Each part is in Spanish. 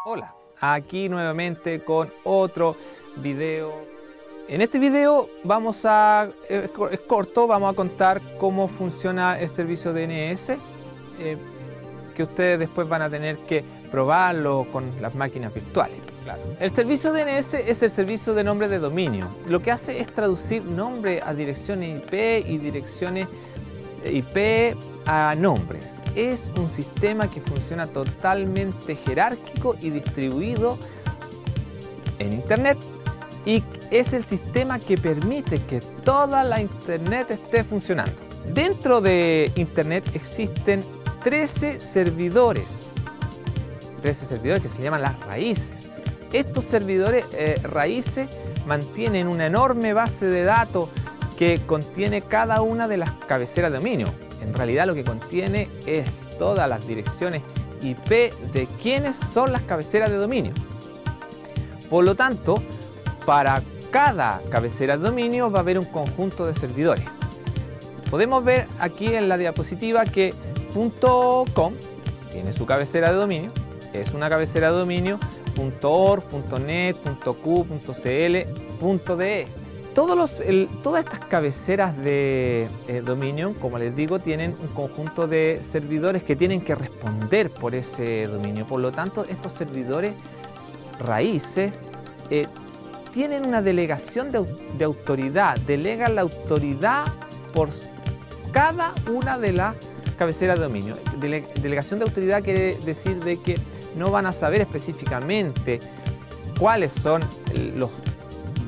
Hola, aquí nuevamente con otro video. En este video es corto, vamos a contar cómo funciona el servicio DNS, que ustedes después van a tener que probarlo con las máquinas virtuales. Claro. El servicio DNS es el servicio de nombre de dominio. Lo que hace es traducir nombre a direcciones IP y direcciones IP a nombres. Es un sistema que funciona totalmente jerárquico y distribuido en Internet, y es el sistema que permite que toda la Internet esté funcionando. Dentro de Internet existen 13 servidores que se llaman las raíces. Estos servidores raíces mantienen una enorme base de datos que contiene cada una de las cabeceras de dominio. En realidad lo que contiene es todas las direcciones IP de quiénes son las cabeceras de dominio. Por lo tanto, para cada cabecera de dominio va a haber un conjunto de servidores. Podemos ver aquí en la diapositiva que .com tiene su cabecera de dominio, es una cabecera de dominio, .org, .net, .q, .cl, .de. Todas estas cabeceras de dominio, como les digo, tienen un conjunto de servidores que tienen que responder por ese dominio. Por lo tanto, estos servidores raíces tienen una delegación de autoridad, delegan la autoridad por cada una de las cabeceras de dominio. Delegación de autoridad quiere decir de que no van a saber específicamente cuáles son los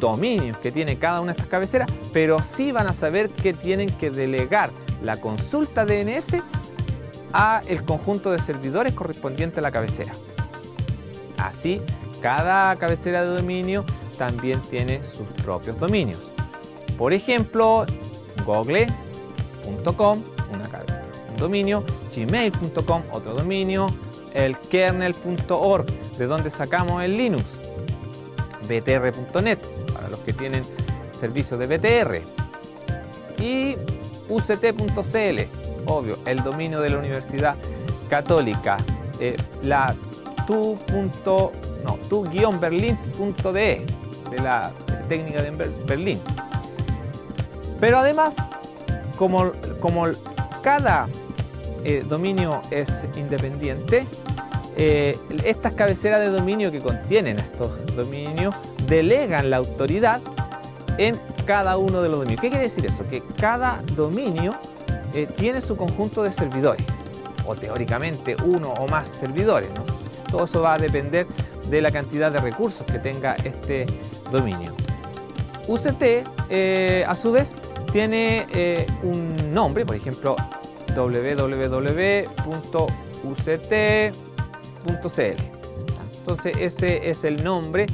dominios que tiene cada una de estas cabeceras, pero sí van a saber que tienen que delegar la consulta DNS a el conjunto de servidores correspondiente a la cabecera. Así, cada cabecera de dominio también tiene sus propios dominios. Por ejemplo, google.com, un dominio, gmail.com, otro dominio, el kernel.org, de donde sacamos el Linux, btr.net, para los que tienen servicios de BTR, y uct.cl, obvio, el dominio de la Universidad Católica, la tu-berlin.de, de la técnica de Berlín. Pero además, como cada dominio es independiente, estas cabeceras de dominio que contienen estos dominios delegan la autoridad en cada uno de los dominios. ¿Qué quiere decir eso? Que cada dominio tiene su conjunto de servidores, o teóricamente uno o más servidores, ¿no? Todo eso va a depender de la cantidad de recursos que tenga este dominio. UCT, a su vez, tiene un nombre, por ejemplo, www.uct.cl. Entonces ese es el nombre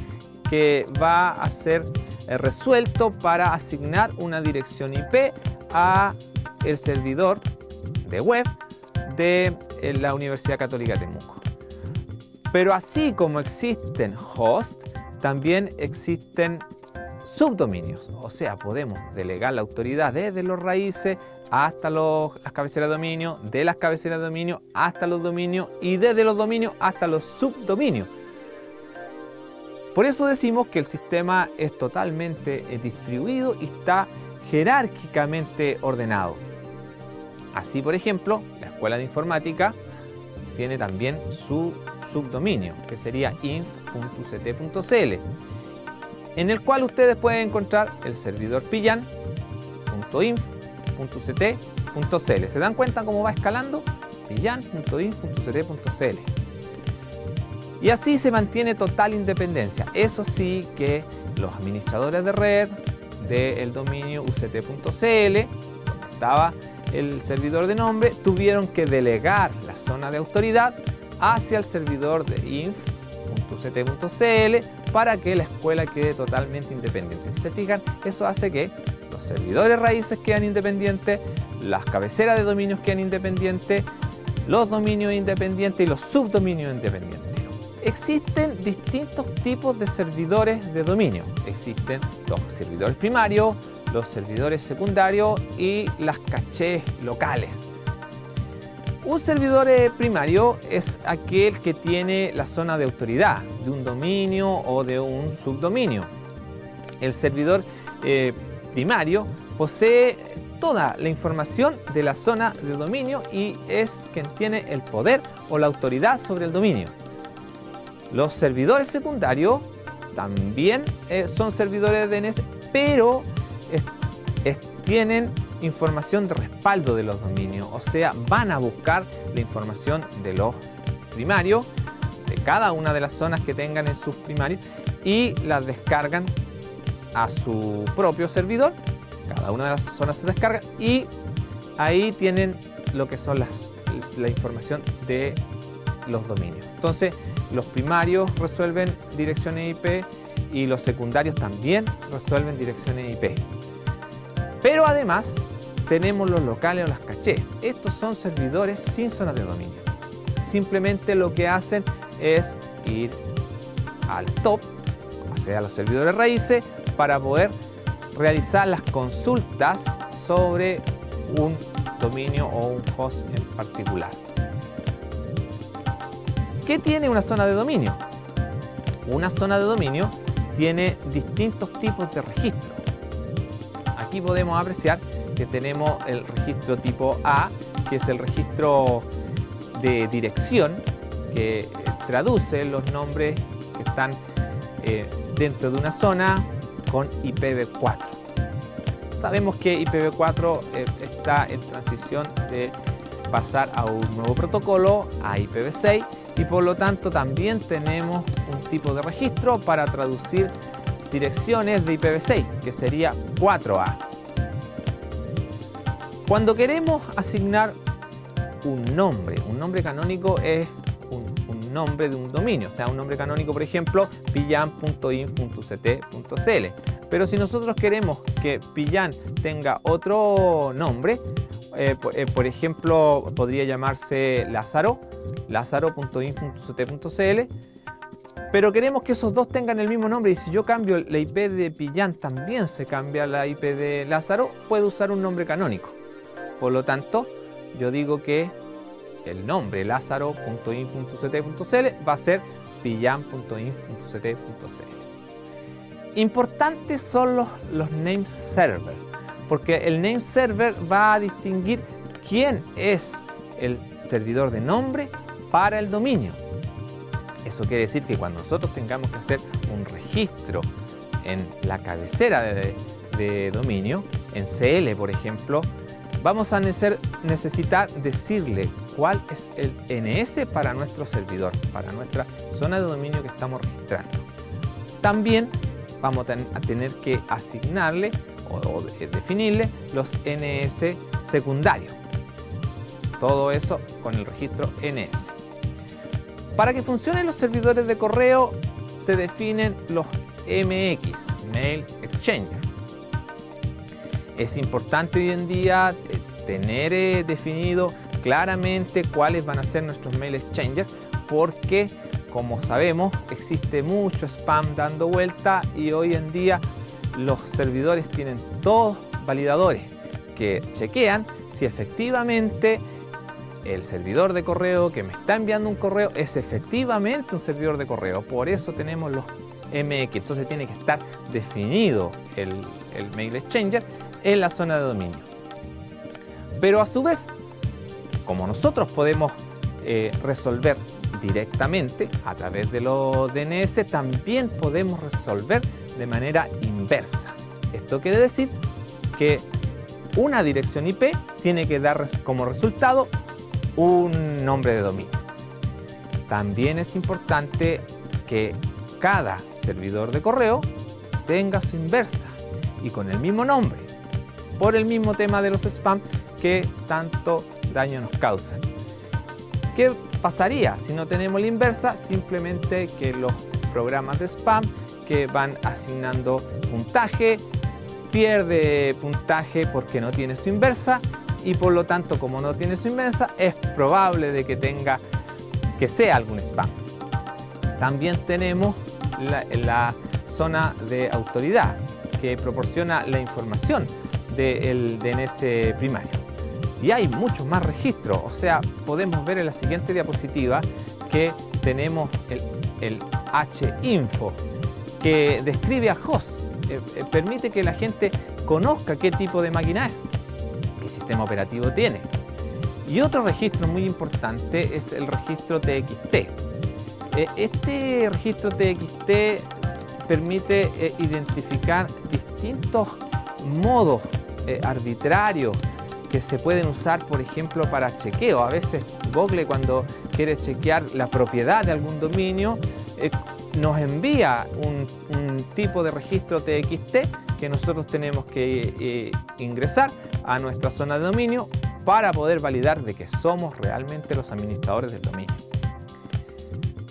que va a ser resuelto para asignar una dirección IP a el servidor de web de la Universidad Católica de Temuco. Pero así como existen hosts, también existen subdominios. O sea, podemos delegar la autoridad desde los raíces hasta las cabeceras de dominio, de las cabeceras de dominio hasta los dominios, y desde los dominios hasta los subdominios. Por eso decimos que el sistema es totalmente distribuido y está jerárquicamente ordenado. Así, por ejemplo, la Escuela de Informática tiene también su subdominio, que sería inf.uct.cl, en el cual ustedes pueden encontrar el servidor pillan.inf.uct.cl. ¿Se dan cuenta cómo va escalando? pillan.inf.uct.cl. Y así se mantiene total independencia. Eso sí, que los administradores de red del dominio uct.cl, donde estaba el servidor de nombre, tuvieron que delegar la zona de autoridad hacia el servidor de inf.uct.cl para que la escuela quede totalmente independiente. Si se fijan, eso hace que los servidores raíces quedan independientes, las cabeceras de dominios quedan independientes, los dominios independientes y los subdominios independientes. Existen distintos tipos de servidores de dominio. Existen los servidores primarios, los servidores secundarios y las cachés locales. Un servidor primario es aquel que tiene la zona de autoridad de un dominio o de un subdominio. El servidor primario posee toda la información de la zona de dominio y es quien tiene el poder o la autoridad sobre el dominio. Los servidores secundarios también son servidores de DNS, pero tienen información de respaldo de los dominios, o sea, van a buscar la información de los primarios, de cada una de las zonas que tengan en sus primarios, y las descargan a su propio servidor. Cada una de las zonas se descarga y ahí tienen lo que son la información de los dominios. Entonces, los primarios resuelven direcciones IP y los secundarios también resuelven direcciones IP. Pero además tenemos los locales o las cachés. Estos son servidores sin zonas de dominio. Simplemente lo que hacen es ir al top, o sea, a los servidores raíces, para poder realizar las consultas sobre un dominio o un host en particular. ¿Qué tiene una zona de dominio? Una zona de dominio tiene distintos tipos de registros. Aquí podemos apreciar que tenemos el registro tipo A, que es el registro de dirección, que traduce los nombres que están dentro de una zona con IPv4. Sabemos que IPv4 está en transición de pasar a un nuevo protocolo, a IPv6, y por lo tanto también tenemos un tipo de registro para traducir direcciones de IPv6, que sería 4A. Cuando queremos asignar un nombre canónico es un nombre de un dominio, o sea, un nombre canónico, por ejemplo, pillan.in.ct.cl. Pero si nosotros queremos que Pillan tenga otro nombre, por ejemplo, podría llamarse Lázaro, lázaro.in.ct.cl, pero queremos que esos dos tengan el mismo nombre, y si yo cambio la IP de Pillan, también se cambia la IP de Lázaro, puedo usar un nombre canónico. Por lo tanto, yo digo que el nombre lázaro.in.ct.cl va a ser pillan.in.ct.cl. Importantes son los name server, porque el name server va a distinguir quién es el servidor de nombre para el dominio. Eso quiere decir que cuando nosotros tengamos que hacer un registro en la cabecera de dominio, en CL por ejemplo, vamos a necesitar decirle cuál es el NS para nuestro servidor, para nuestra zona de dominio que estamos registrando. También vamos a tener que asignarle o definirle los NS secundarios. Todo eso con el registro NS. Para que funcionen los servidores de correo se definen los MX, Mail Exchanger. Es importante hoy en día tener definido claramente cuáles van a ser nuestros Mail Exchangers, porque como sabemos existe mucho spam dando vuelta y hoy en día los servidores tienen todos validadores que chequean si efectivamente el servidor de correo que me está enviando un correo es efectivamente un servidor de correo. Por eso tenemos los MX. Entonces tiene que estar definido el Mail Exchanger en la zona de dominio. Pero a su vez, como nosotros podemos resolver directamente a través de los DNS, también podemos resolver de manera inversa. Esto quiere decir que una dirección IP tiene que dar como resultado un nombre de dominio. También es importante que cada servidor de correo tenga su inversa y con el mismo nombre, por el mismo tema de los spam que tanto daño nos causan. ¿Qué pasaría si no tenemos la inversa? Simplemente que los programas de spam que van asignando puntaje pierde puntaje porque no tiene su inversa, y por lo tanto, como no tiene su inversa, es probable de que sea algún spam. También tenemos la zona de autoridad que proporciona la información del DNS primario. Y hay muchos más registros, o sea, podemos ver en la siguiente diapositiva que tenemos el hinfo, que describe al host, permite que la gente conozca qué tipo de máquina es, qué sistema operativo tiene. Y otro registro muy importante es el registro TXT. Este registro TXT permite identificar distintos modos arbitrarios que se pueden usar, por ejemplo, para chequeo. A veces Google, cuando quiere chequear la propiedad de algún dominio, nos envía un tipo de registro TXT que nosotros tenemos que ingresar a nuestra zona de dominio para poder validar de que somos realmente los administradores del dominio.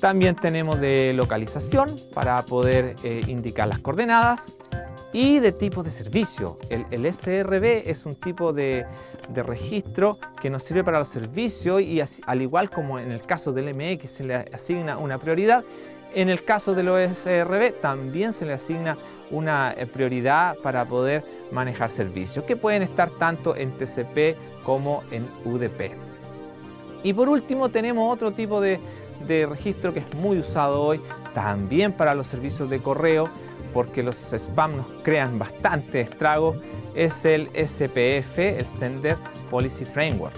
También tenemos de localización para poder indicar las coordenadas y de tipo de servicio. El SRV es un tipo de registro que nos sirve para los servicios y al igual como en el caso del MX se le asigna una prioridad, en el caso de los SRV también se le asigna una prioridad para poder manejar servicios que pueden estar tanto en TCP como en UDP. Y por último tenemos otro tipo de registro que es muy usado hoy también para los servicios de correo, porque los spam nos crean bastante estragos, es el SPF, el Sender Policy Framework,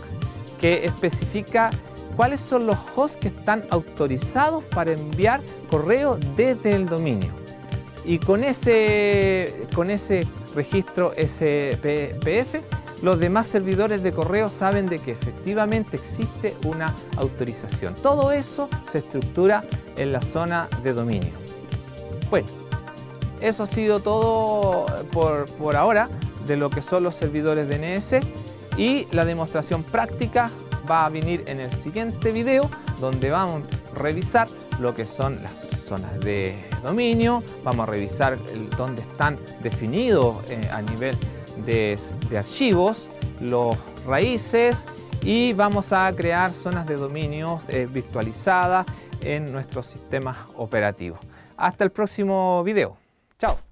que especifica cuáles son los hosts que están autorizados para enviar correo desde el dominio. Y con ese registro SPF, los demás servidores de correo saben de que efectivamente existe una autorización. Todo eso se estructura en la zona de dominio. Bueno, eso ha sido todo por ahora de lo que son los servidores DNS, y la demostración práctica va a venir en el siguiente video, donde vamos a revisar lo que son las zonas de dominio, vamos a revisar dónde están definidos a nivel de archivos los raíces, y vamos a crear zonas de dominio virtualizadas en nuestros sistemas operativos. Hasta el próximo video. Chao.